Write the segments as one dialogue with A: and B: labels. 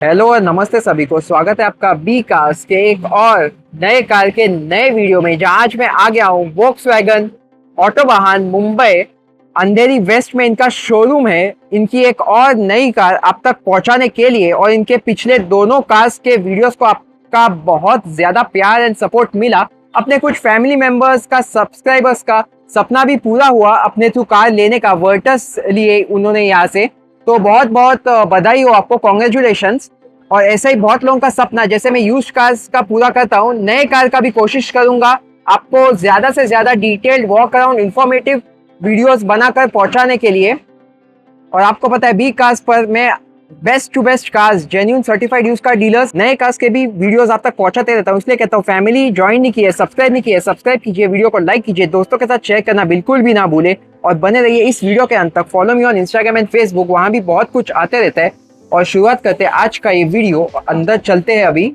A: Hello और नमस्ते सभी को। स्वागत है आपका बी कार्स के एक और नए कार के नए वीडियो में, जहां आज मैं आ गया हूं वोक्सवैगन ऑटो वाहन मुंबई अंधेरी वेस्ट में इनका शोरूम है। इनकी एक और नई कार आप तक पहुंचाने के लिए, और इनके पिछले दोनों कार्स के वीडियोस को आपका बहुत ज्यादा प्यार एंड सपोर्ट मिला। अपने कुछ फैमिली मेंबर्स का, सब्सक्राइबर्स का सपना भी पूरा हुआ अपने थ्रू कार लेने का। वर्टस लिए उन्होंने यहाँ से, तो बहुत बहुत बधाई हो आपको, कॉन्ग्रेचुलेशंस। और ऐसा ही बहुत लोगों का सपना, जैसे मैं यूज्ड कार्स का पूरा करता हूँ, नए कार का भी कोशिश करूंगा आपको ज्यादा से ज्यादा detailed walk around informative videos बनाकर पहुंचाने के लिए। और आपको पता है बी कार्स पर मैं best to best cars, genuine certified use car dealers, नए कार्स के भी वीडियोस आप तक पहुंचाते रहता हूँ। इसलिए कहता हूँ, फैमिली ज्वाइन नहीं की है, सब्सक्राइब नहीं की है, सब्सक्राइब कीजिए, वीडियो को लाइक कीजिए, दोस्तों के साथ शेयर करना बिल्कुल भी ना भूले, और बने रहिए इस वीडियो के अंत तक। Follow me on Instagram and Facebook, वहां भी बहुत कुछ आते रहता है। और शुरुआत करते हैं आज का ये वीडियो। अंदर चलते हैं अभी।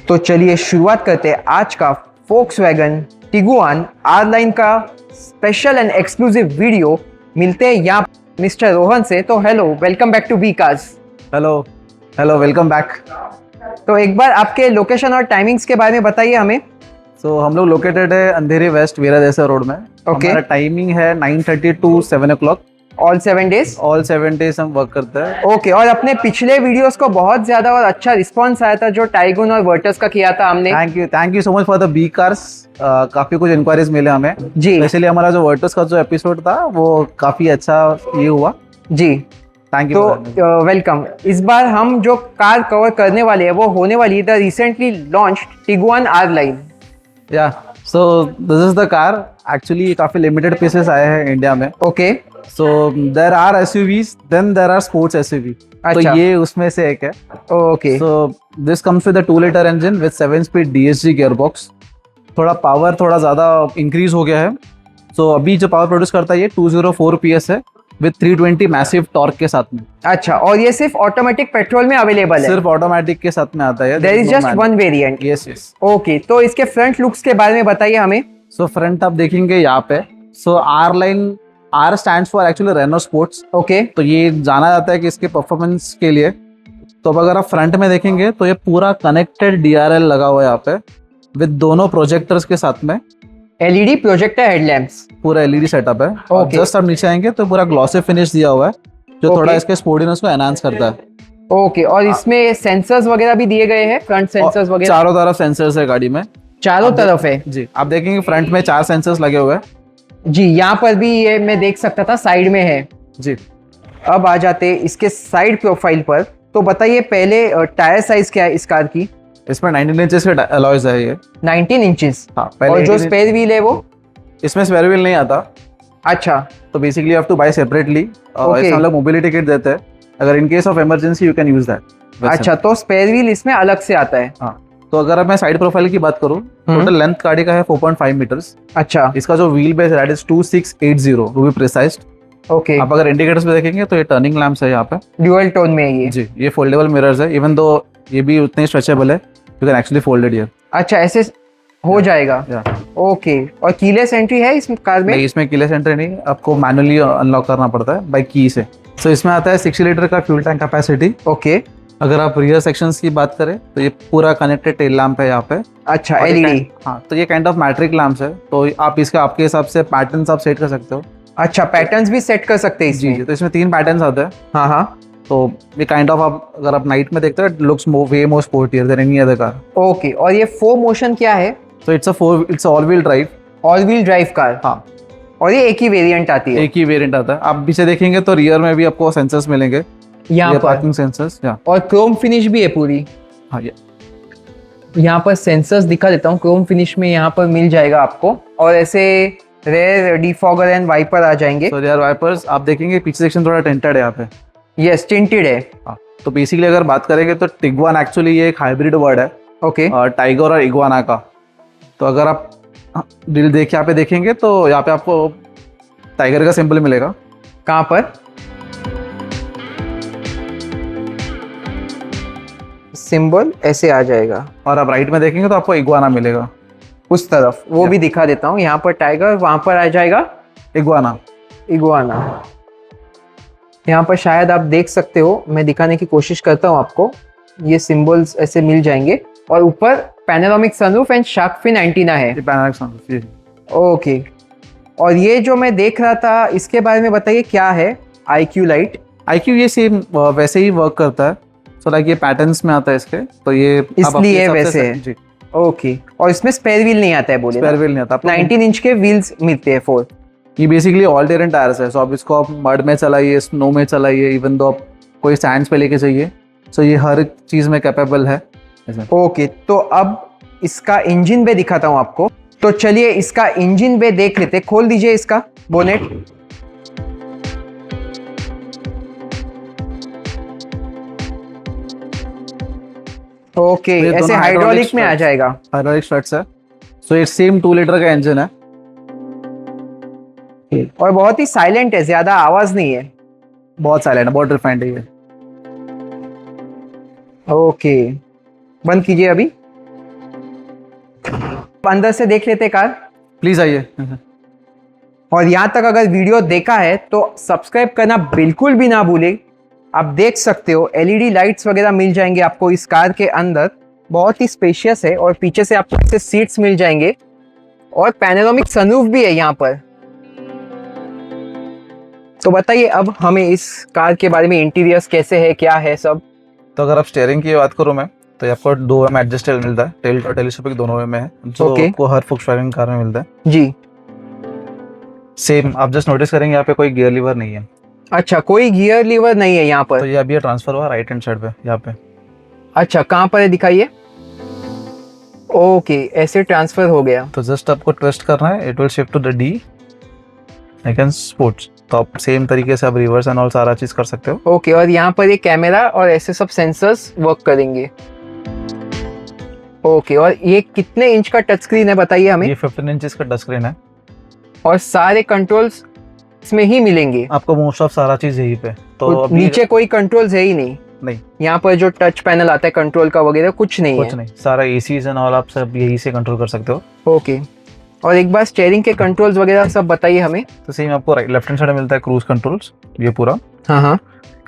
A: तो चलिए शुरुआत करते हैं आज का वोक्सवैगन टिगुआन आर लाइन का स्पेशल एंड एक्सक्लूसिव वीडियो। मिलते हैं यहाँ मिस्टर रोहन से। तो hello, welcome back to B cars.
B: Hello hello, welcome back.
A: तो एक बार आपके लोकेशन और टाइमिंग्स के बारे में बताइए हमें।
B: सो हम लोग लोकेटेड है अंधेरी वेस्ट वीरा जैसा रोड में।
A: Okay.
B: हमारा टाइमिंग है 9:30 to 7 o'clock।
A: All 7 days?
B: All 7 days हम वर्क करते हैं।
A: ओके। और अपने पिछले वीडियोस को बहुत ज्यादा और अच्छा रिस्पांस आया था, जो टाइगुन और वर्टस का किया था हमने।
B: Thank you so much for the B cars. काफी कुछ इंक्वायरीज मिले हमें
A: जी।
B: इसलिए हमारा जो वर्टस का जो एपिसोड था वो काफी अच्छा ये हुआ
A: जी,
B: थैंक यू।
A: तो वेलकम। इस बार हम जो कार कवर करने वाले हैं वो होने वाली है the recently launch Tiguan R line.
B: या so this is the car. Actually काफी लिमिटेड पीसेस आए हैं इंडिया में।
A: Okay.
B: So there are SUVs, then there are sports SUV. तो
A: अच्छा।
B: ये उसमें से एक है।
A: Okay.
B: So this comes with a 2-liter engine with 7-speed DSG gearbox। थोड़ा पावर थोड़ा ज़्यादा इंक्रीज हो गया है। So अभी जो पावर प्रोड्यूस करता है ये 204 PS है विद 320 मैसिव टॉर्क के साथ में।
A: अच्छा, और ये सिर्फ ऑटोमेटिक पेट्रोल में अवेलेबल है?
B: सिर्फ ऑटोमेटिक के साथ में आता है।
A: There is just one variant?
B: Yes yes.
A: Okay, तो इसके फ्रंट लुक्स के बारे में बताइए हमें।
B: सो फ्रंट आप देखेंगे यहाँ पे। So R line, R stands for actually Renault sports.
A: Okay.
B: तो ये जाना जाता है कि इसके परफॉर्मेंस के लिए। तो अब अगर आप फ्रंट में देखेंगे तो ये पूरा कनेक्टेड DRL लगा हुआ है यहाँ पे विद दोनों प्रोजेक्टर्स के साथ में।
A: एलईडी प्रोजेक्टर हेडलैम्प्स,
B: पूरा एलईडी सेटअप है। और
A: Okay.
B: जस्ट आप नीचे आएंगे तो पूरा ग्लॉसी फिनिश दिया हुआ है जो
A: Okay.
B: थोड़ा इसके स्पोर्टीनेस को एनहांस करता है।
A: ओके। और इसमें सेंसर्स वगैरह भी दिए गए हैं, फ्रंट सेंसर्स वगैरह?
B: चारों तरफ सेंसर्स है गाड़ी में।
A: चारों तरफ है?
B: जी, आप देखेंगे फ्रंट में 4 सेंसर्स लगे हुए हैं।
A: जी, यहाँ पर भी ये मैं देख सकता था, साइड में है।
B: जी।
A: अब आ जाते हैं इसके साइड प्रोफाइल पर। तो बताइए पहले, टायर साइज क्या है इस कार की?
B: इसमें 19 इंचेस के अलॉयज है ये।
A: 19 इंचेस?
B: हाँ,
A: और जो
B: 18
A: स्पेयर व्हील है वो?
B: इसमें स्पेयर व्हील नहीं आता।
A: अच्छा।
B: तो basically you have to buy separately.
A: Okay.
B: इसमें हम लोग मोबिलिटी किट देते हैं, अगर in case of emergency you can use that.
A: अच्छा, तो स्पेयर व्हील इसमें अलग से आता है?
B: हाँ। तो अगर मैं साइड प्रोफाइल की बात करूँ, टोटल लेंथ गाड़ी का है 4.5 मीटर्स।
A: अच्छा।
B: इसका जो व्हील बेस है that is 2680 to be precise.
A: Okay.
B: आप अगर इंडिकेटर्स पे देखेंगे तो ये टर्निंग लैंप्स है यहाँ पे।
A: ड्यूअल टोन में है ये?
B: जी, ये फोल्डेबल मिरर्स है। इवन दो ये भी उतने स्ट्रेचेबल है, you can actually fold it here.
A: अच्छा, ऐसे हो जाएगा? ओके। और कीलेस एंट्री है इस कार में?
B: नहीं, इसमें कीलेस एंट्री नहीं, आपको मैनुअली अनलॉक करना पड़ता है बाय की से। सो इसमें आता है 60 लीटर का फ्यूल टैंक कैपेसिटी।
A: ओके।
B: अगर आप रियर सेक्शंस की बात करें तो ये पूरा कनेक्टेड टेल लैंप है यहाँ पे।
A: अच्छा,
B: और ये
A: एलईडी?
B: हाँ, तो ये काइंड ऑफ मैट्रिक लैंप्स है। तो आप इसका आपके हिसाब से पैटर्न्स आप सेट कर सकते हो।
A: अच्छा, पैटर्न्स भी सेट कर सकते हैं
B: जी
A: इसमें?
B: जी, तो इसमें 3 पैटर्न्स आते हैं।
A: हाँ हाँ।
B: तो ये काइंड ऑफ आप अगर आप नाइट में देखते हैं, looks way more sportier than any other car.
A: Okay. और ये 4 मोशन क्या है?
B: तो it's all wheel drive.
A: All wheel drive car?
B: हाँ।
A: और ये एक ही वेरिएंट आती है?
B: एक ही वेरिएंट आता है। आप पीछे देखेंगे तो रियर में भी आपको सेंसर्स मिलेंगे,
A: यहाँ पर
B: पार्किंग सेंसर्स। या
A: और क्रोम फिनिश भी है पूरी?
B: हाँ, ये
A: यहाँ पर सेंसर्स दिखा देता हूँ, क्रोम फिनिश में यहाँ पर मिल जाएगा आपको, और ऐसे रेयर डिफॉगर एंड वाइपर आ जाएंगे।
B: सो यार वाइपर्स आप देखेंगे पीछे सेक्शन थोड़ा टेंटेड है यहाँ पे।
A: यस, टिंटेड है।
B: हाँ, तो बेसिकली अगर बात करेंगे तो टिगवान एक्चुअली ये एक हाइब्रिड वर्ड है
A: ओके।
B: टाइगर और इग्वाना का। तो अगर आप डील देख यहाँ पे देखेंगे तो यहाँ पे आपको टाइगर का सिंबल मिलेगा।
A: कहाँ पर? सिंबल ऐसे आ जाएगा,
B: और आप राइट में देखेंगे तो आपको इग्वाना मिलेगा
A: उस तरफ। वो भी दिखा देता हूँ, यहाँ पर टाइगर, वहां पर आ जाएगा
B: इग्वाना।
A: इग्वाना। यहाँ पर शायद आप देख सकते हो, मैं दिखाने की कोशिश करता हूँ आपको। ये सिंबल्स ऐसे मिल जाएंगे, और ऊपर panoramic sunroof and shark fin antenna है।
B: ये पैनोरामिक सनरूफ, ये
A: ओके। और ये जो मैं देख रहा था, इसके बारे में बताइए क्या है IQ लाइट?
B: IQ ये सेम वैसे ही वर्क करता है। सो लाइक ये पैटर्न्स में आता है इसके, तो ये आप अपने
A: इसलिए
B: हिसाब से
A: वैसे है।
B: जी,
A: ओके। और इसमें स्पेयर व्हील नहीं आता है, बोले
B: स्पेयर व्हील नहीं आता।
A: 19 इंच के व्हील्स मिलते हैं 4।
B: ये बेसिकली ऑल टेरेन टायर्स है। सो आप इसको आप मड में चलाइए, स्नो में चलाइए, इवन दो आप कोई सैंड्स पे लेके जाइए, सो ये हर चीज़ में कैपेबल है।
A: ओके, तो अब इसका इंजन बे दिखाता हूँ आपको। तो चलिए इसका इंजन बे देख लेते। खोल दीजिए इसका बोनेट। ओके,
B: ये
A: ऐसे
B: दोनों
A: हाइड्रोलिक में आ जाएगा।
B: हाइड्रोलिक स्ट्रट्स है। सो ये सेम 2 लीटर का इंजन है,
A: और बहुत ही साइलेंट है, ज्यादा आवाज नहीं है।
B: बहुत साइलेंट है, बहुत रिफाइंड है ये।
A: ओके, बंद कीजिए अभी। अंदर से देख लेते कार।
B: प्लीज आइए।
A: और यहाँ तक अगर वीडियो देखा है तो सब्सक्राइब करना बिल्कुल भी ना भूलें। आप देख सकते हो LED लाइट्स वगैरह मिल जाएंगे आपको इस कार के अंदर। बहुत ही स्पेशियस है, और पीछे से आपको ऐसे सीट्स मिल जाएंगे, और पैनोरामिक सनरूफ भी है यहाँ पर। तो बताइए अब हमें इस कार के बारे में, इंटीरियर्स कैसे है, क्या है सब।
B: तो अगर आप स्टीयरिंग की बात करूँ मैं, तो आपको 2 वे में एडजस्टेबल मिलता है। टेल और टेलीस्कोपिक दोनों वे में है, जो आपको हर फोक्सवैगन कार में मिलता है
A: जी।
B: सेम आप जस्ट नोटिस करेंगे यहाँ पे कोई गियर लीवर नहीं है।
A: अच्छा, कोई गियर लीवर नहीं है यहाँ पर।
B: तो ये अभी ट्रांसफर हुआ राइट हैंड साइड पे यहाँ पे।
A: अच्छा, कहाँ पर है दिखाइए। ओके, ऐसे ट्रांसफर हो गया।
B: तो जस्ट आपको ट्विस्ट करना है, it will shift to the D again sports. तो आप सेम तरीके से आप रिवर्स एंड ऑल सारा चीज कर सकते हो।
A: ओके, और यहाँ पर ये कैमरा और ऐसे सब सेंसर्स वर्क करेंगे। ओके, और ये कितने इंच का टच स्क्रीन है बताइए हमें।
B: ये 15 इंचेस का टच स्क्रीन है,
A: और सारे कंट्रोल्स इसमें ही मिलेंगे
B: आपको मोस्ट ऑफ सारा चीज यहीं पे। तो अभी
A: नीचे कोई कंट्रोल्स है ही नहीं। यहाँ पर जो टच पैनल आता है कंट्रोल का वगैरह कुछ नहीं
B: कुछ नहीं, सारा एसीज एंड ऑल आप सब यहीं से कंट्रोल कर सकते हो।
A: ओके, और एक बार स्टीयरिंग के कंट्रोल्स वगैरह सब बताइए हमें।
B: तो सेम आपको लेफ्ट हैंड साइड में मिलता है क्रूज कंट्रोल्स, ये पूरा।
A: हाँ हाँ,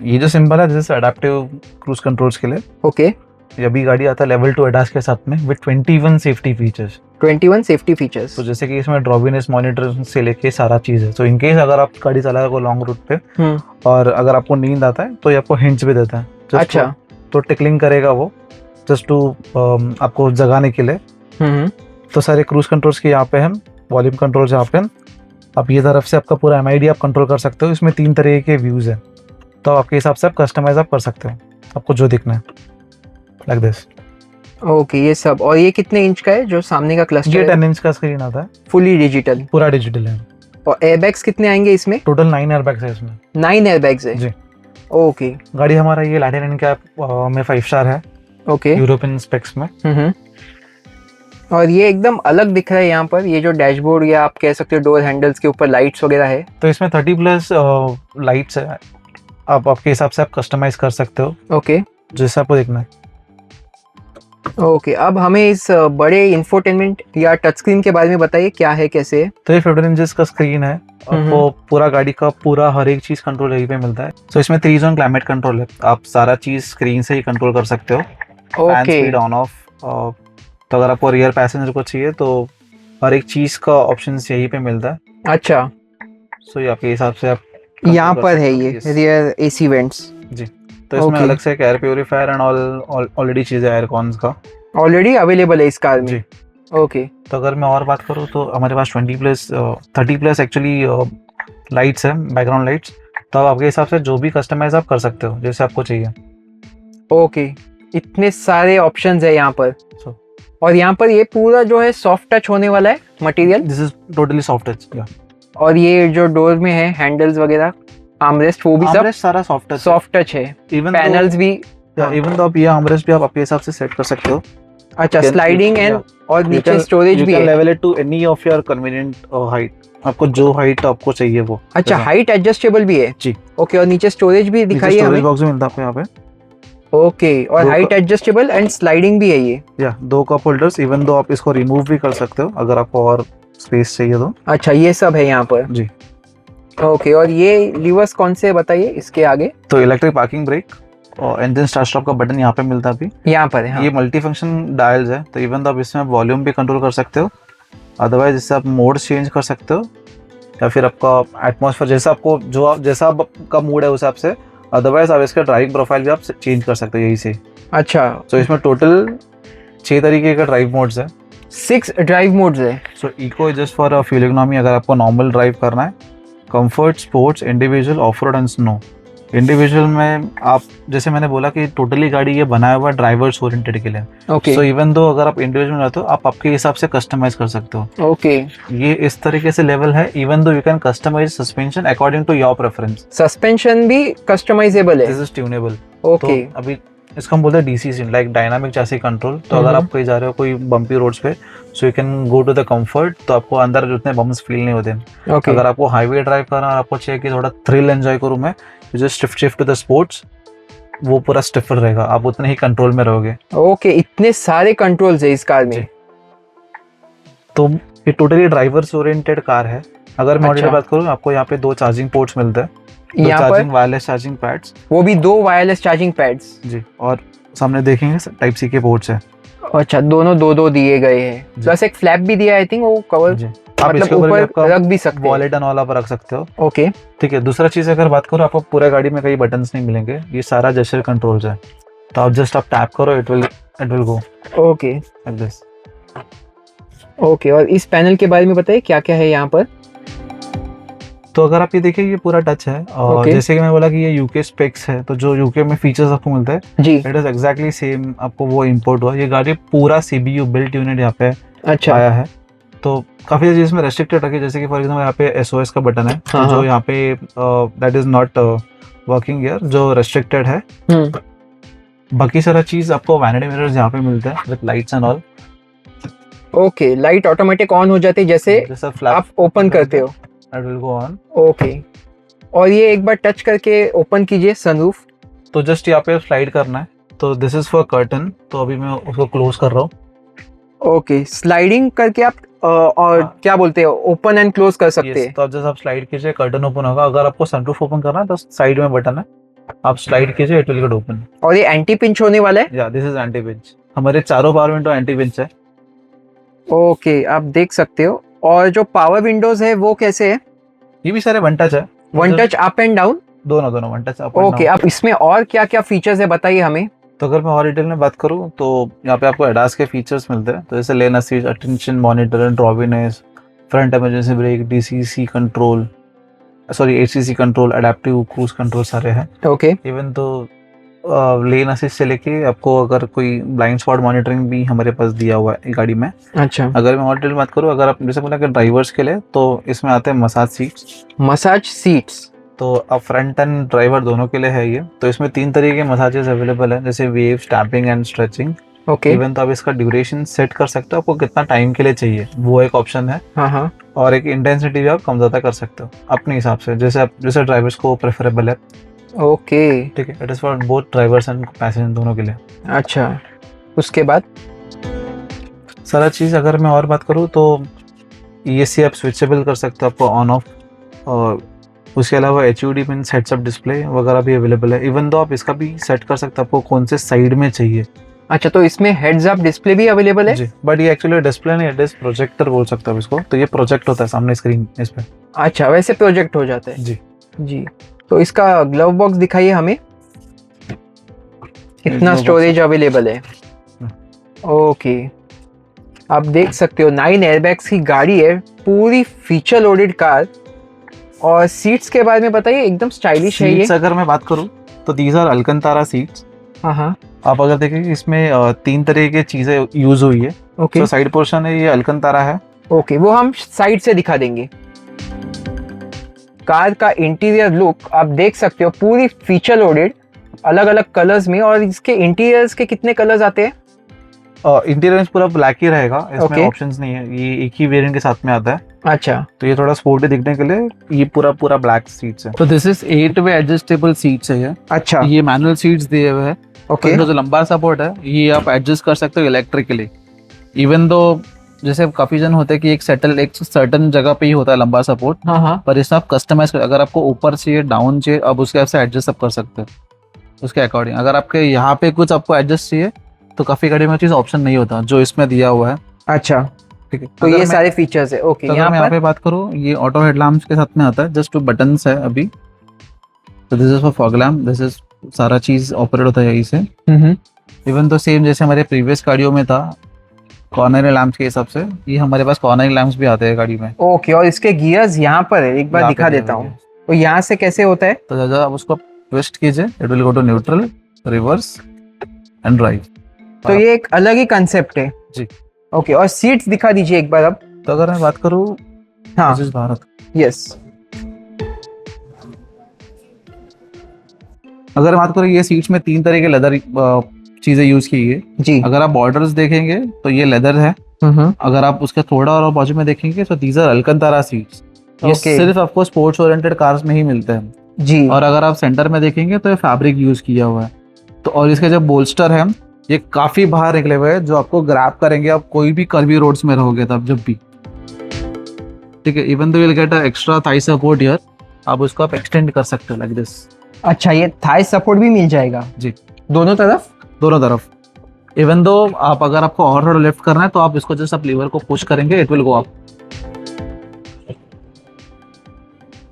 B: ये जो सिंबल है this is adaptive cruise controls के लिए।
A: ओके।
B: ये अभी गाड़ी आता है लेवल 2 ADAS के साथ में with 21 safety features.
A: 21 safety features.
B: तो जैसे कि इसमें ड्रॉबिनेस मॉनिटर से लेके सारा चीज है। तो इनकेस अगर आप गाड़ी चला रहे हो लॉन्ग रूट पे और अगर आपको नींद आता है तो ये आपको हिंट्स भी देता है।
A: अच्छा,
B: तो टिकलिंग करेगा वो जस्ट टू आपको जगाने के लिए। तो सारे क्रूज कंट्रोल्स के यहाँ पे हैं, वॉल्यूम कंट्रोल्स यहाँ पे। आप ये तरफ से आपका पूरा MID आप कंट्रोल कर सकते हो। इसमें 3 तरह के व्यूज हैं, तो आपके हिसाब से आप कस्टमाइज आप कर सकते हो, आपको जो दिखना है लाइक दिस।
A: ओके, ये सब। और ये कितने इंच का है जो सामने का क्लस्टर?
B: ये 10 इंच का स्क्रीन आता है,
A: फुली डिजिटल,
B: पूरा डिजिटल है।
A: और एयरबैग्स कितने आएंगे इसमें?
B: टोटल 9 एयरबैग्स है इसमें।
A: 9 एयरबैग्स है
B: जी।
A: ओके।
B: गाड़ी हमारा ये लैटिन इनकैप में 5 स्टार है
A: ओके,
B: यूरोपियन स्पेक्स में।
A: और ये एकदम अलग दिख रहा है यहाँ पर। ये जो डैशबोर्ड या आप कह सकते हो डोर हैंडल्स के ऊपर लाइट्स वगैरह है।
B: तो इसमें 30+ लाइट्स है, आप आपके हिसाब से आप कस्टमाइज कर सकते हो
A: ओके,
B: जैसा आपको देखना है।
A: ओके, अब हमें इस बड़े इंफोटेनमेंट या टच स्क्रीन के बारे में बताइए, क्या है, कैसे है।
B: तो ये 15 इंचेस का स्क्रीन है, आपको पूरा गाड़ी का पूरा हर एक चीज कंट्रोल यहीं पे मिलता है। तो इसमें 3 जोन क्लाइमेट कंट्रोल है, आप सारा चीज स्क्रीन से ही कंट्रोल कर सकते हो। Fan speed on off. तो अगर आपको रियर पैसेंजर को चाहिए तो हर एक चीज का ऑप्शन यहीं पे मिलता है।
A: अच्छा,
B: सो ये आपके हिसाब से आप
A: यहाँ पर है ये रियर AC वेंट्स
B: जी। तो इसमें अलग से एक एयर प्योरीफायर एंड ऑलरेडी चीज़ है, एयर कॉन्स का
A: ऑलरेडी अवेलेबल है इस कार में
B: जी।
A: ओके।
B: तो अगर मैं और बात करूँ तो हमारे पास 30+ एक्चुअली लाइट्स है, बैकग्राउंड लाइट्स। तो आप आपके हिसाब से जो भी कस्टमाइज आप कर सकते हो जैसे आपको चाहिए।
A: ओके, इतने सारे ऑप्शंस है यहाँ पर। और यहाँ पर ये पूरा जो है सॉफ्ट टच होने वाला है material,
B: this is totally soft touch.
A: और ये जो डोर में है हैंडल्स वगैरह, आर्मरेस्ट, वो भी सब
B: सारा सॉफ्ट टच,
A: सॉफ्ट टच है।
B: इवन
A: पैनल्स भी,
B: इवन तो आप ये आर्मरेस्ट भी आप अपने हिसाब से सेट कर सकते हो।
A: अच्छा, स्लाइडिंग एंड और नीचे स्टोरेज भी है।
B: Level it to any of your convenient height, आपको जो हाइट आपको चाहिए वो।
A: अच्छा, हाइट एडजस्टेबल भी है
B: जी।
A: ओके, और नीचे स्टोरेज भी दिखाई है
B: स्टोरेज बॉक्स भी मिलता है आपको यहाँ पे।
A: ओके, और हाइट एडजस्टेबल एंड स्लाइडिंग भी है ये।
B: या 2 कप होल्डर्स, इवन दो आप इसको रिमूव भी कर सकते हो अगर आपको और स्पेस चाहिए तो।
A: अच्छा, ये सब है यहाँ पर
B: जी।
A: ओके, और ये लीवर्स कौन से बताइए इसके आगे?
B: तो इलेक्ट्रिक पार्किंग ब्रेक और इंजन स्टार्ट स्टॉप का बटन यहाँ पे मिलता है अभी।
A: यहाँ पर है हाँ।
B: ये मल्टी फंक्शन डायल्स है, तो इवन तो आप इसमें वॉल्यूम भी कंट्रोल कर सकते हो, अदरवाइज इससे आप मोड चेंज कर सकते हो, या फिर आपका एटमॉस्फेयर जैसा आपको जैसा आपका मूड है उस हिसाब से, अदरवाइज आप इसका ड्राइविंग प्रोफाइल भी आप चेंज कर सकते हो यही से।
A: अच्छा,
B: तो इसमें टोटल 6 तरीके का ड्राइव मोड्स है।
A: 6 ड्राइव मोड्स है।
B: So eco just for fuel economy, अगर आपको नॉर्मल ड्राइव करना है, comfort, sports, individual, off road and snow. Individual में आप जैसे मैंने बोला कि टोटली गाड़ी ये बनाया हुआ ड्राइवर्स ओरिएंटेड के लिए।
A: ओके,
B: सो इवन दो अगर आप इंडिविजुअल में रहते हो, आप आपके हिसाब से कस्टमाइज कर सकते हो।
A: ओके,
B: ये इस तरीके से लेवल है, even though you can customise suspension according to your preference.
A: Suspension भी कस्टमाइजेबल है।
B: This is tunable.
A: ओके,
B: तो अभी इसको हम बोलते हैं DCC, like dynamic chassis control. तो अगर आप कहीं जा रहे हो कोई बम्पी रोड्स पे, so you can go to the comfort, तो आपको अंदर उतने बम्स फील नहीं होते।
A: ओके,
B: अगर आपको हाईवे ड्राइव करना और आपको चाहिए कि थोड़ा थ्रिल एंजॉय करूँ मैं, you just shift to the sports, वो पूरा स्टिफर रहेगा, आप उतने ही कंट्रोल में रहोगे।
A: ओके, इतने सारे कंट्रोल्स है इस कार में।
B: तो ये टोटली ड्राइवर्स ओरिएंटेड कार है। अगर मैं मॉडल की
A: अच्छा।
B: बात करूँ, आपको यहाँ पे 2 चार्जिंग पोर्ट्स मिलते हैं, 2
A: यहाँ पर
B: चार्जिंग वायरलेस चार्जिंग पैड्स।
A: वो भी 2 वायरलेस चार्जिंग पैड्स।
B: जी, और सामने देखेंगे टाइप सी के पोर्ट्स है।
A: अच्छा, दोनों 2-2 दिए गए हैं,
B: जी।
A: प्लस एक फ्लैप भी दिया है आई थिंक, वो कवर
B: जी, आप
A: मतलब
B: इसके ऊपर भी
A: ऊपर रख भी सकते हैं।
B: वॉलेट एंड ऑल आप रख सकते हो।
A: ओके,
B: ठीक है। दूसरा चीज अगर बात करो, आपको पूरे गाड़ी में कई बटन्स नहीं मिलेंगे, ये सारा जेस्चर कंट्रोल्स है। तो आप जस्ट आप टैप करो, it will go
A: okay,
B: like this.
A: Okay, और इस पैनल के बारे में बताइए क्या क्या है यहाँ पर?
B: तो अगर आप ये देखिए, ये पूरा टच है, और
A: Okay.
B: जैसे कि मैं बोला कि ये यूके स्पेक्स है, तो जो यूके में फीचर्स आपको मिलते हैं
A: जी,
B: इट इज एग्जैक्टली सेम, आपको वो इंपोर्ट हुआ। ये गाड़ी पूरा सीबीयू बिल्ट यूनिट यहाँ पे
A: अच्छा,
B: आया है। तो काफी चीज इसमें रेस्ट्रिक्टेड रखी है, जैसे कि फॉर एग्जांपल यहाँ पे एसओएस का बटन है,
A: हाँ,
B: जो
A: हाँ।
B: यहाँ पे that is not working here, जो रेस्ट्रिक्टेड है। बाकी सारा चीज आपको वैनिटी मिरर्स यहाँ पे मिलते हैं with lights and all.
A: Okay, light automatic on हो जाती है जैसे
B: जैसा फ्लैप
A: आप ओपन करते हो।
B: It will go on.
A: Okay, और ये एक बार टच करके ओपन कीजिए सनरूफ।
B: तो जस्ट यहाँ पे स्लाइड करना है, तो दिस इज फॉर कर्टन, तो अभी मैं उसको क्लोज कर रहा हूँ।
A: ओके, स्लाइडिंग करके आप और
B: हाँ।
A: क्या बोलते हैं, ओपन एंड क्लोज कर सकते हैं।
B: तो आप जस्ट आप स्लाइड कीजिए, कर्टन ओपन होगा। अगर आपको सनरूफ ओपन करना है तो साइड में बटन है, आप स्लाइड कीजिए, इट विल गेट ओपन।
A: और ये एंटी पिंच होने वाला है।
B: या दिस इज एंटी पिंच, हमारे चारों पावर विंडो एंटी पिंच है।
A: ओके, आप देख सकते हो। और जो पावर विंडोज है वो कैसे है?
B: ये भी सारे वन टच है,
A: one touch up and down.
B: दोनों वन टच।
A: ओके, आप इसमें और क्या क्या फीचर्स है बताइए हमें।
B: तो अगर मैं और डिटेल में बात करूँ, तो यहाँ पे आपको एडास के फीचर्स मिलते हैं, तो जैसे lane assist, attention monitor and drowsiness, front emergency brake, DCC control, sorry HCC control, adaptive cruise control सारे हैं।
A: ओके,
B: इवन तो लेन असिस्ट से लेके आपको अगर कोई ब्लाइंड स्पॉट मॉनिटरिंग भी हमारे पास दिया हुआ है गाड़ी में।
A: अच्छा,
B: अगर मैं और डिटेल बात करूँ, अगर आप जैसे बोला कि ड्राइवर्स के लिए, तो इसमें आते हैं मसाज सीट्स।
A: Massage seats.
B: तो अब फ्रंट एंड ड्राइवर दोनों के लिए है ये। तो इसमें 3 तरीके के मसाजेस अवेलेबल हैं, जैसे wave, stamping and stretching.
A: Okay,
B: even तो आप इसका ड्यूरेशन सेट कर सकते हो, आपको कितना टाइम के लिए चाहिए वो एक ऑप्शन है।
A: हाँ हाँ,
B: और एक इंटेंसिटी भी आप कम ज़्यादा कर सकते हो अपने हिसाब से, जैसे ड्राइवर्स को प्रेफरेबल है।
A: ओके,
B: ठीक है, it is for both drivers and passenger दोनों के लिए।
A: अच्छा, उसके बाद
B: सारा चीज़ अगर मैं और बात करूँ, तो ESC आप स्विचेबल कर सकते हो, आपको ऑन ऑफ। और उसके अलावा HUD pin, heads up display वगैरह भी अवेलेबल है। इवन तो आप इसका भी सेट कर सकते हो आपको कौन से साइड में चाहिए।
A: अच्छा, तो इसमें हेड्स अप डिस्प्ले भी अवेलेबल है।
B: जी, बट ये एक्चुअली डिस्प्ले नहीं, इट इज प्रोजेक्टर बोल सकते हो आप इसको। तो ये प्रोजेक्ट होता है सामने स्क्रीन इस पे।
A: अच्छा, वैसे प्रोजेक्ट हो जाता है।
B: जी
A: जी, तो इसका ग्लव बॉक्स दिखाइए हमें, कितना
B: glove
A: स्टोरेज अवेलेबल है। ओके, आप देख सकते हो 9 एयरबैग्स की गाड़ी है, पूरी फीचर लोडेड कार। और सीट्स के बारे में बताइए, एकदम स्टाइलिश है ये।
B: सीट्स अगर मैं बात करूँ, तो दीज आर अलकंतारा सीट्स।
A: हाँ हाँ,
B: आप अगर देखें इसमें 3 तरह की चीज़ें यूज़ हुई है।
A: ओके
B: तो साइड पोर्शन है ये अलकंतारा है।
A: ओके, वो हम साइड से दिखा देंगे। कार का इंटीरियर लुक आप देख सकते हो, पूरी फीचर लोडेड, अलग अलग कलर्स में। और इसके इंटीरियर्स के कितने कलर्स आते हैं?
B: इंटीरियर पूरा ब्लैक ही रहेगा, इसमें
A: Okay.
B: ऑप्शंस नहीं है, ये एक ही वेरिएंट के साथ में आता है।
A: अच्छा,
B: तो ये थोड़ा स्पोर्टी दिखने के लिए ये पूरा ब्लैक सीट्स है। तो this is 8 way adjustable seats है ये।
A: अच्छा,
B: ये मैनुअल सीट्स दिए हुए हैं।
A: ओके
B: तो जो लंबा सपोर्ट है ये आप एडजस्ट कर सकते हो इलेक्ट्रिकली। इवन दो जैसे काफी जन होते हैं कि एक सर्टन जगह पे ही होता है लंबा सपोर्ट,
A: हाँ हाँ,
B: पर इसमें आप कस्टमाइज कर, अगर आपको ऊपर चाहिए डाउन चाहिए अब उसके हिसाब से एडजस्ट आप कर सकते हो उसके अकॉर्डिंग। अगर आपके यहाँ पे कुछ आपको एडजस्ट चाहिए तो काफी गाड़ी में चीज ऑप्शन नहीं होता जो इसमें दिया हुआ है।
A: अच्छा,
B: ठीक है,
A: तो ये सारे फीचर्स है। ओके,
B: तो अगर मैं यहाँ पे बात करूँ, ये ऑटो हेडलैम्प्स के साथ में आता है, जस्ट 2 बटन्स है अभी। तो this is for fog lamp, this is सारा चीज ऑपरेट होता है यहीं से। इवन तो सेम जैसे हमारे प्रीवियस गाड़ियों में था कॉर्नर लैम्प्स के हिसाब से, ये हमारे पास कॉर्नर लैम्प्स भी आते हैं गाड़ी में।
A: ओके, और इसके गियर्स यहाँ पर है, एक बार
B: यहाँ पे
A: दिखा
B: दिए
A: देता
B: हुए
A: हूँ।
B: हैं।
A: तो यहाँ से कैसे होता है?
B: तो जब आप उसको ट्विस्ट कीजिए, it will go to neutral, reverse and drive.
A: तो ये एक अलग ही कंसेप्ट है
B: जी।
A: ओके, और सीट्स दिखा दीजिए एक बार अब।
B: तो अगर मैं बात करूँ,
A: हाँ,
B: दिस इज भारत।
A: यस,
B: अगर बात करूँ, ये सीट्स में 3 तरह के लेदर चीजें यूज की है।
A: जी।
B: अगर आप बॉर्डर्स देखेंगे तो ये लेदर है। अगर आप उसके थोड़ा और बाजू में देखेंगे तो दीज आर अलकंतारा सीट्स। ये
A: Okay.
B: सिर्फ आपको स्पोर्ट्स ओरिएंटेड कार्स में ही मिलते हैं।
A: जी।
B: और अगर आप सेंटर में देखेंगे तो ये फैब्रिक यूज किया हुआ है। तो और इसके जो बोल्स्टर है ये काफी बाहर निकले हुए हैं, जो आपको ग्रैब करेंगे आप कोई भी कर्वी रोड्स में रहोगे तब जब भी। ठीक है, इवन दो will get a extra Thai support here, आप उसको आप एक्सटेंड कर सकते हो लाइक दिस।
A: अच्छा, ये थाई सपोर्ट भी मिल जाएगा
B: जी,
A: दोनों तरफ?
B: दोनों तरफ। इवन दो आप अगर आपको और थोड़ा लिफ्ट करना है तो आप इसको जस्ट आप लीवर को पुश करेंगे, इट विल गो अप।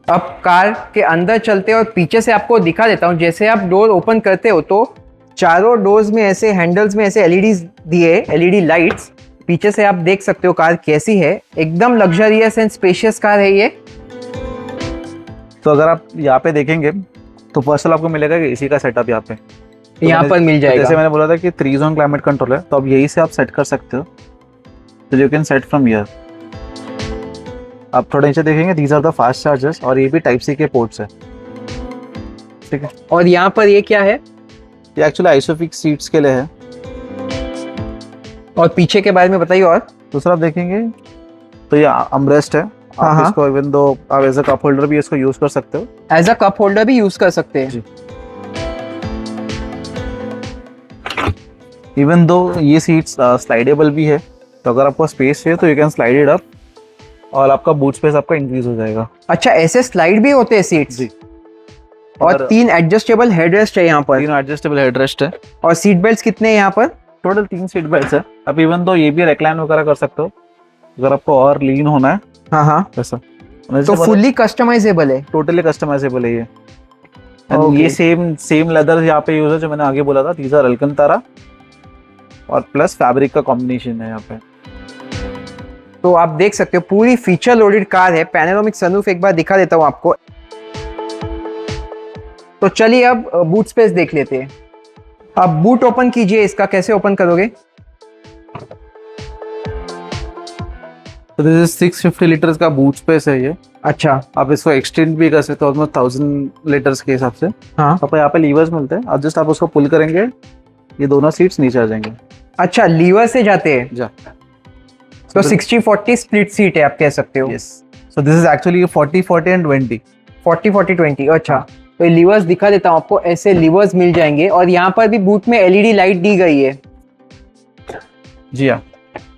A: अब कार के अंदर चलते हैं और पीछे से आपको दिखा देता हूँ। जैसे आप डोर ओपन करते हो तो चारों डोर्स में ऐसे हैंडल्स में ऐसे एलईडीज दिए, एलईडी लाइट्स। पीछे से आप देख सकते हो कार कैसी है, एकदम लग्जरियस एंड स्पेशियस कार है ये।
B: तो अगर आप यहाँ पे देखेंगे तो फर्स्ट आपको मिलेगा कि एसी का सेटअप यहाँ पे
A: यहाँ पर मिल
B: जैसे
A: जाएगा।
B: मैंने बोला था कि 3 जोन क्लाइमेट कंट्रोल है, तो अब यही से आप सेट कर सकते हो। तो you can set from here. आप थोड़ा नीचे देखेंगे, these are the fast chargers, और ये भी टाइप सी के पोर्ट्स है। ठीक है,
A: और यहाँ पर ये क्या है?
B: ये एक्चुअली आइसोफिक्स सीट्स के लिए है।
A: और पीछे के बारे में बताइए। और
B: दूसरा आप देखेंगे तो ये आर्मरेस्ट है।
A: हाँ,
B: आप इसको इवन दो आप एज अ कप होल्डर भी इसको यूज कर सकते हो।
A: एज अ कप होल्डर भी यूज कर सकते हैं।
B: जी। इवन दो ये सीट्स स्लाइडेबल भी है, तो अगर आपको स्पेस चाहिए तो you can slide it up और आपका बूट स्पेस आपका इंक्रीज हो जाएगा।
A: अच्छा, ऐसे स्लाइड भी होते हैं सीट्स?
B: जी।
A: और 3 एडजस्टेबल हेडरेस्ट है यहाँ पर।
B: 3 एडजस्टेबल हेडरेस्ट है।
A: और सीट बेल्ट कितने हैं यहाँ पर?
B: टोटल 3 सीट बेल्ट है। अब इवन दो ये भी रिक्लाइन वगैरह कर सकते हो अगर आपको और लीन होना है।
A: हाँ हाँ,
B: वैसा
A: तो फुल्ली कस्टमाइजेबल है।
B: टोटली कस्टमाइजेबल है ये। And
A: Okay.
B: ये सेम लेदर यहाँ पे यूज है जो मैंने आगे बोला था, दीज आर अलकंतारा, और प्लस फैब्रिक का कॉम्बिनेशन है यहाँ पे।
A: तो आप देख सकते हो पूरी फीचर लोडेड कार है। पैनोरामिक सनरूफ एक बार दिखा देता हूँ आपको। तो चलिए अब बूट स्पेस देख लेते हैं। आप बूट ओपन कीजिए, इसका कैसे ओपन करोगे?
B: तो दिस इज 650 लीटर्स का बूट स्पेस है ये।
A: अच्छा,
B: आप इसको एक्सटेंड भी कर सकते हो ऑलमोस्ट 1000 लीटर्स के हिसाब से।
A: हाँ।
B: आपको यहाँ पे लीवर्स मिलते हैं, आप जस्ट आप उसको पुल करेंगे, ये दोनों सीट्स नीचे आ जाएंगे।
A: अच्छा, लीवर से जाते हैं।
B: जा
A: तो 60-40 स्प्लिट सीट है, आप कह सकते हो।
B: Yes. So this is actually 40-40 and 20।
A: 40-40-20। अच्छा, तो ये लीवर्स दिखा देता हूँ आपको। ऐसे लीवर्स मिल जाएंगे और यहाँ पर भी बूट में एलईडी लाइट दी गई है।
B: जी हाँ।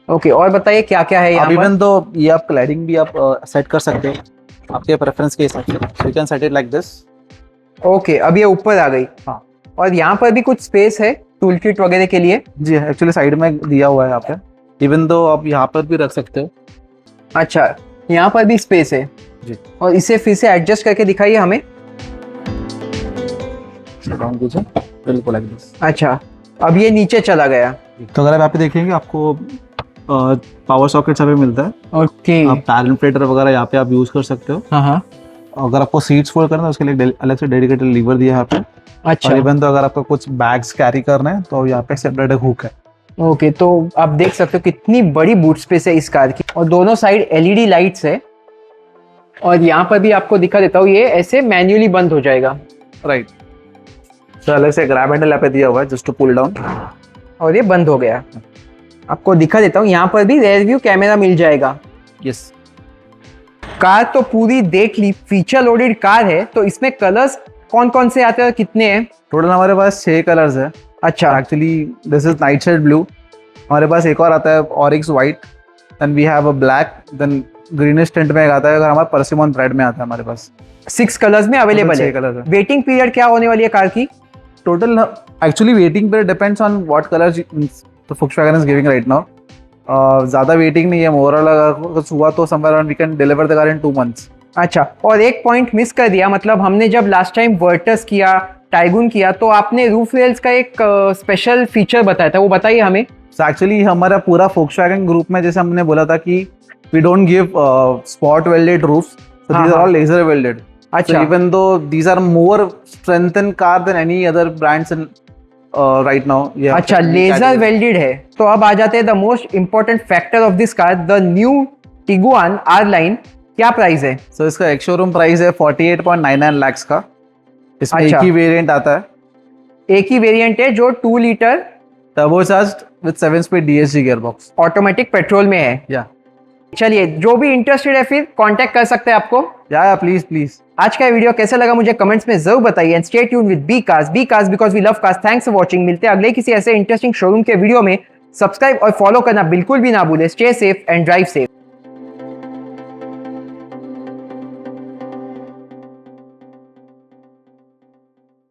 A: ओके, और बताइए क्या क्या है यहाँ
B: अब
A: पर?
B: इवन तो ये आप क्लैडिंग भी आप सेट कर सकते हो आपके प्रेफरेंस के हिसाब से। You can set it like this.
A: Okay, अब ये ऊपर आ गई।
B: हाँ।
A: और यहाँ पर भी कुछ स्पेस है टूल किट वगैरह के लिए।
B: जी एक्चुअली साइड में दिया हुआ है यहाँ पे। इवन दो आप यहाँ पर भी रख सकते हो।
A: अच्छा, यहाँ पर भी स्पेस है
B: जी।
A: और इसे फिर से एडजस्ट करके दिखाइए हमें।
B: बिल्कुल लाइक दिस।
A: अच्छा, अब ये नीचे चला गया।
B: तो अगर आप यहाँ पे देखेंगे आपको पावर सॉकेट यहाँ पे मिलता है।
A: ओके।
B: आप टायर इन्फ्लेटर वगैरह यहाँ पे आप यूज कर सकते हो।
A: हाँ हाँ।
B: अगर आपको सीट्स फोल्ड करना है उसके लिए अलग से डेडिकेटेड लीवर दिया है यहाँ पे।
A: अच्छा।
B: और इवन तो अगर आपको कुछ बैग्स कैरी करना है तो यहाँ पे सेपरेट हुक है।
A: ओके, तो आप देख सकते हो कितनी बड़ी बूट स्पेस है इस कार की, और दोनों साइड एलईडी लाइट्स है। और यहाँ पर भी आपको दिखा देता हूँ, ये ऐसे मैन्युअली बंद हो जाएगा।
B: राइट, तो अलग से ग्रैब हैंडल यहाँ पे दिया हुआ है जस्ट टू पुल डाउन,
A: और ये बंद हो गया। आपको दिखा देता हूँ, यहाँ पर भी रेयर व्यू कैमरा मिल जाएगा।
B: यस।
A: कार तो पूरी देख ली, फीचर लोडेड कार है। तो इसमें कलर्स कौन कौन से आते हैं और कितने हैं?
B: टोटल हमारे पास 6 कलर्स है।
A: अच्छा,
B: actually this is night shade blue. हमारे पास एक और आता है Oryx white, then we have a black, then greenish tint में एक आता है, अगर हमारा परसिमन रेड में आता है हमारे पास।
A: 6 कलर्स में अवेलेबल
B: 6
A: है।
B: कलर्स है।
A: वेटिंग पीरियड क्या होने वाली है कार की?
B: Total actually waiting period depends on what colour the Volkswagen is giving right now. ज़्यादा वेटिंग नहीं है, ओवरऑल अगर कुछ हुआ तो somewhere around we can deliver the car in 2 months.
A: अच्छा, और एक पॉइंट मिस कर दिया, मतलब हमने जब लास्ट टाइम वर्टस किया, टाइगुन किया, तो आपने रूफ रेल्स का एक स्पेशल फीचर बताया था, वो बताइए हमें।
B: सो एक्चुअली हमारा पूरा Volkswagen ग्रुप में जैसे हमने बोला था कि we don't give spot welded roofs, so these are all laser welded.
A: अच्छा,
B: even though these are more strengthen car than any other brands in right now.
A: अच्छा, लेजर वेल्डेड है। तो अब आ जाते हैं the most important factor of this car, the new Tiguan R line. क्या price है?
B: सो इसका एक शोरूम प्राइस है 48.99 lakhs का। इसमें
A: अच्छा।
B: एक ही वेरिएंट आता है,
A: एक ही वेरिएंट है जो 2 litre
B: turbocharged with 7-speed DSG gearbox.
A: Automatic petrol में है।
B: या
A: चलिए, जो भी इंटरेस्टेड है फिर कांटेक्ट कर सकते हैं आपको।
B: या प्लीज प्लीज।
A: आज का वीडियो कैसा लगा मुझे कमेंट्स में जरूर बताइए। And stay tuned with B cars because we love cars. Thanks for watching. मिलते हैं अगले किसी ऐसे इंटरेस्टिंग शोरूम के वीडियो में। सब्सक्राइब और फॉलो करना बिल्कुल भी ना भूले। Stay safe and drive safe.